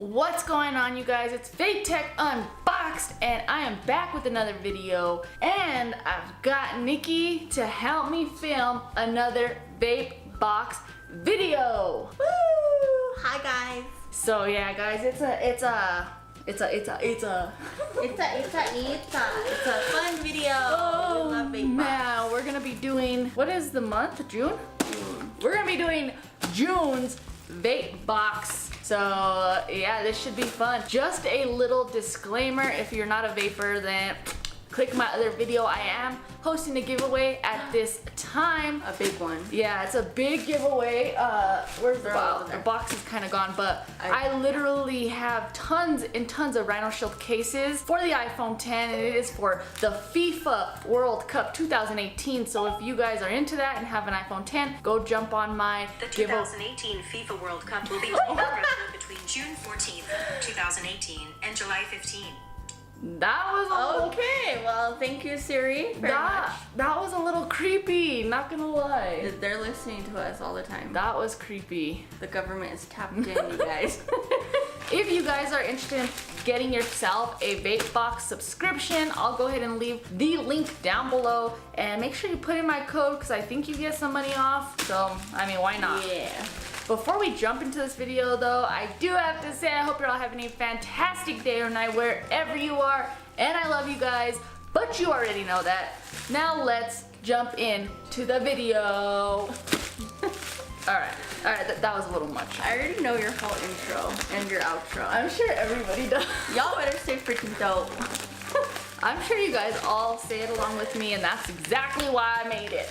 What's going on, you guys? It's Vape Tech Unboxed, and I am back with another video. And I've got Nikki to help me film another Vapebox video. Woo! Hi guys. So yeah, guys, it's a fun video. Oh, we love Vapebox. man, we're gonna be doing, what is the month? June? We're gonna be doing June's Vapebox. So yeah, this should be fun. Just a little disclaimer, if you're not a vapor, then click my other video. I am hosting a giveaway at this time. A big one. Yeah, it's a big giveaway. Where's the box? The box is kind of gone, but I literally have tons and tons of Rhino Shield cases for the iPhone 10, and it is for the FIFA World Cup 2018. So if you guys are into that and have an iPhone 10, go jump on my The 2018 FIFA World Cup will be held between June 14th, 2018 and July 15th. That was a little, Okay, well, thank you, Siri, very much. that was a little creepy, not gonna lie. They're listening to us all the time. That was creepy. The government is tapped in, you guys. If you guys are interested in getting yourself a Vapebox subscription, I'll go ahead and leave the link down below, and make sure you put in my code because I think you get some money off. So, I mean, why not? Yeah. Before we jump into this video though, I do have to say I hope you're all having a fantastic day or night wherever you are, and I love you guys, but you already know that. Now let's jump into the video. Alright, that was a little much. I already know your whole intro and your outro. I'm sure everybody does. Y'all better stay freaking dope. I'm sure you guys all say it along with me, and that's exactly why I made it.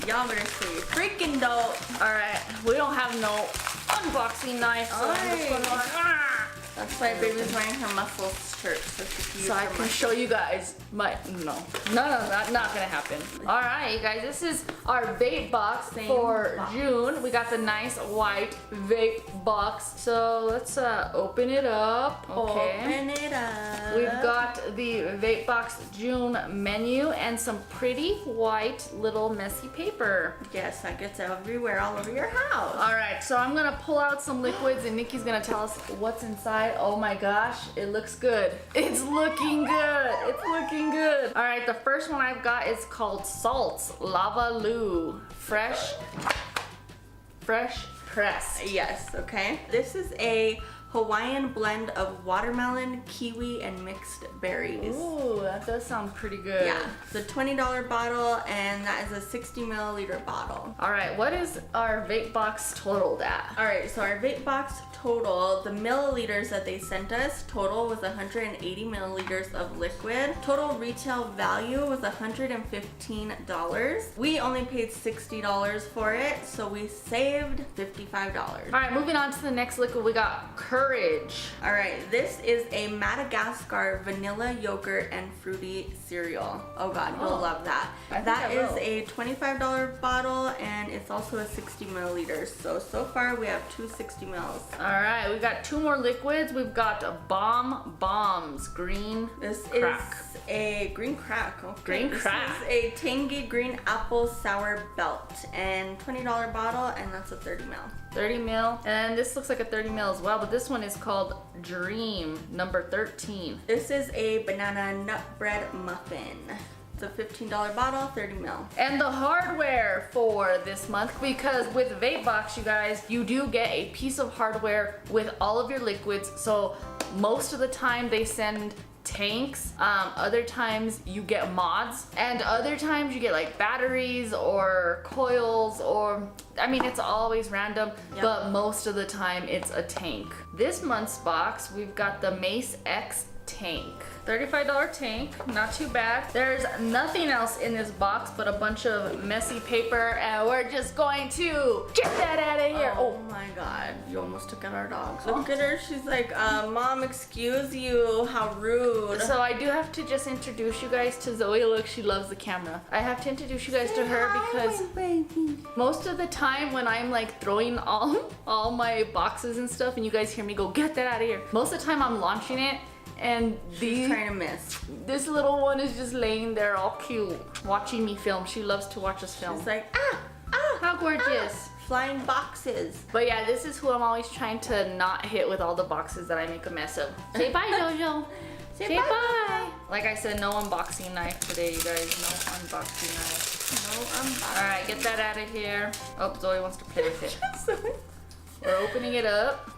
Y'all better stay freaking dope. Alright, we don't have no unboxing knife, so I'm just gonna That's why baby's wearing her muscle shirt, so she can use I her can muscles. show you guys my, no, not gonna happen. Alright, you guys, this is our vape box for June. We got the nice white vape box. So let's open it up. Okay. Open it up. We've got the Vapebox June menu and some pretty white little messy paper. Yes, that gets everywhere, all over your house. Alright, so I'm gonna pull out some liquids and Nikki's gonna tell us what's inside. Oh my gosh, it looks good. It's looking good. It's looking good. Alright, the first one I've got is called Salts Lava Loo. Fresh press. Yes, okay. This is a Hawaiian blend of watermelon, kiwi, and mixed berries. Ooh, that does sound pretty good. Yeah, it's a $20 bottle, and that is a 60 milliliter bottle. Alright, what is our vape box totaled at? Alright, so our vape box total, the milliliters that they sent us, total was 180 milliliters of liquid. Total retail value was $115. We only paid $60 for it, so we saved $55. Alright, moving on to the next liquid, we got Courage. Alright, this is a Madagascar vanilla yogurt and fruity cereal. Oh god, you'll love that. That is a $25 bottle, and it's also a 60 milliliters. So far we have two 60 mils. Alright, we've got two more liquids. We've got Bomb Bombs Green Crack. Is a green crack. Okay. Green crack. This is a tangy green apple sour belt, and $20 bottle, and that's a 30 mil. 30 mil, and this looks like a 30 mil as well, but this one is called Dream number 13. This is a banana nut bread muffin. It's a $15 bottle, 30 mil. And the hardware for this month, because with Vapebox, you guys, you do get a piece of hardware with all of your liquids. So most of the time they send tanks, other times you get mods, and other times you get like batteries or coils, or I mean, it's always random, but most of the time it's a tank. This month's box, we've got the Mace X tank. $35 tank, not too bad. There's nothing else in this box but a bunch of messy paper, and we're just going to get that out of here. Oh my god, you almost took out our dogs. Look at her, she's like, Mom, excuse you, how rude. So I do have to just introduce you guys to Zoe. Look, she loves the camera. I have to introduce you guys to her because most of the time when I'm like throwing all my boxes and stuff and you guys hear me go, get that out of here, most of the time I'm launching it, and she's trying to miss. This little one is just laying there all cute, watching me film. She loves to watch us film. She's like, how gorgeous. flying boxes. But yeah, this is who I'm always trying to not hit with all the boxes that I make a mess of. Say bye, Jojo. Say bye. Like I said, no unboxing knife today, you guys. No unboxing knife. No unboxing. All right, get that out of here. Oh, Zoe wants to play with it. We're opening it up.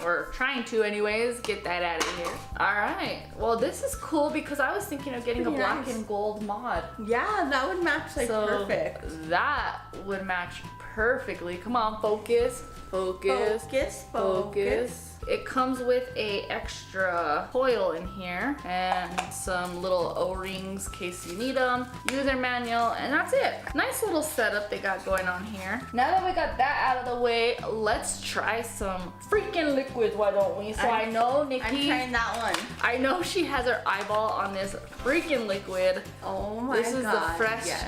Or trying to anyways. Get that out of here. All right. Well, this is cool because I was thinking of getting a black and gold mod. Yeah, that would match like So perfect. that would match perfectly. Come on, focus. Focus. Focus. Focus. It comes with a extra coil in here and some little O-rings in case you need them, user manual, and that's it. Nice little setup they got going on here. Now that we got that out of the way, let's try some freaking liquids, why don't we? So I know Nikki, I'm trying that one. I know she has her eyeball on this freaking liquid. Oh my god. This is the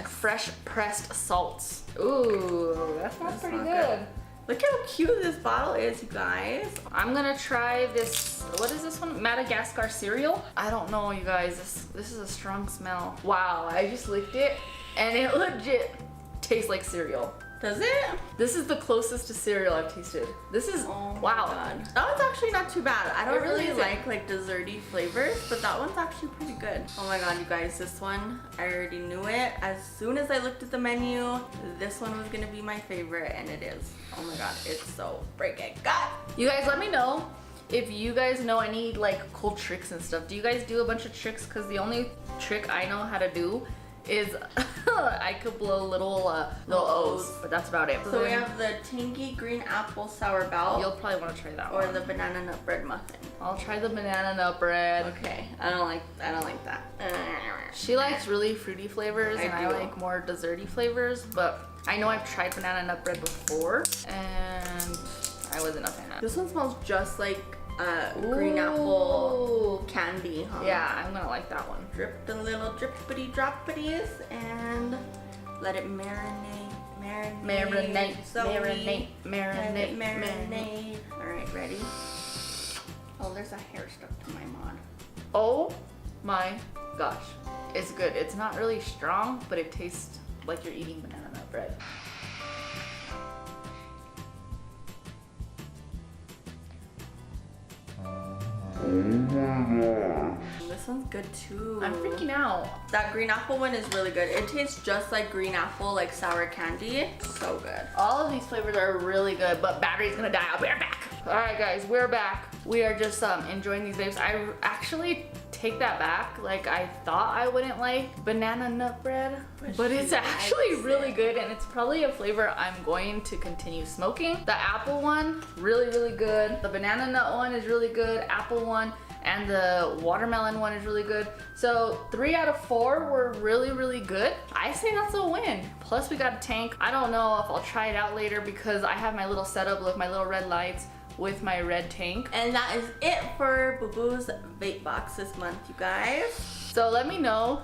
fresh pressed salts. Ooh, that smells pretty good. Look how cute this bottle is, you guys. I'm gonna try this, what is this one? Madagascar cereal? I don't know, you guys. This is a strong smell. Wow, I just licked it and it legit tastes like cereal. Does it? This is the closest to cereal I've tasted. This is, oh wow. God. That one's actually not too bad. I don't really really like desserty flavors, but that one's actually pretty good. Oh my god, you guys, this one, I already knew it. As soon as I looked at the menu, this one was gonna be my favorite, and it is. Oh my god, it's so freaking good. You guys let me know if you guys know any like cool tricks and stuff. Do you guys do a bunch of tricks? Because the only trick I know how to do is I could blow little O's, but that's about it. So we have the tangy green apple sour belt. You'll probably want to try that or one. the banana nut bread muffin. I'll try the banana nut bread. Okay, I don't like that. She likes really fruity flavors and I do. like more desserty flavors, but I know I've tried banana nut bread before and I wasn't a fan. This one smells just like green apple candy, huh? Yeah, I'm gonna like that one. Drip the little drippity droppities and let it marinate. All right, ready? Oh, there's a hair stuck to my mod. Oh my gosh, it's good. It's not really strong, but it tastes like you're eating banana nut bread. This one's good too. I'm freaking out. That green apple one is really good. It tastes just like green apple, like sour candy. So good. All of these flavors are really good, but battery's gonna die. I'll be right back. All right, guys, we're back. We are just enjoying these vapes. I actually take that back. Like, I thought I wouldn't like banana nut bread, but it's actually really good, and it's probably a flavor I'm going to continue smoking. The apple one, really, really good. The banana nut one is really good. Apple one and the watermelon one is really good. So 3 out of 4 were really, really good. I say that's a win. Plus we got a tank. I don't know if I'll try it out later because I have my little setup with my little red lights with my red tank. And that is it for Boo Boo's vape box this month, you guys. So let me know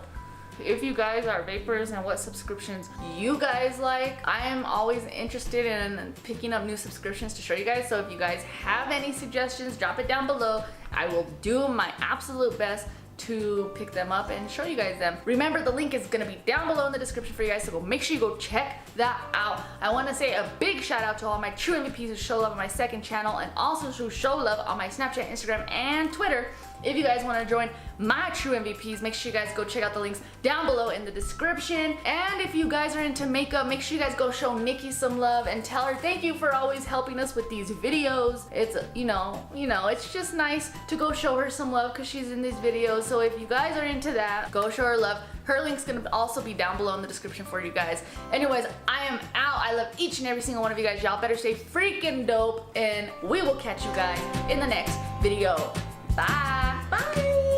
if you guys are vapors and what subscriptions you guys like. I am always interested in picking up new subscriptions to show you guys. So if you guys have any suggestions, drop it down below. I will do my absolute best to pick them up and show you guys them. Remember, the link is gonna be down below in the description for you guys, so go make sure you go check that out. I wanna say a big shout out to all my true MVPs who show love on my second channel and also who show love on my Snapchat, Instagram, and Twitter. If you guys wanna join my true MVPs, make sure you guys go check out the links down below in the description. And if you guys are into makeup, make sure you guys go show Nikki some love and tell her thank you for always helping us with these videos. It's, you know, it's just nice to go show her some love because she's in these videos. So if you guys are into that, go show her love. Her link's gonna also be down below in the description for you guys. Anyways, I am out. I love each and every single one of you guys. Y'all better stay freaking dope, and we will catch you guys in the next video. Bye. Bye.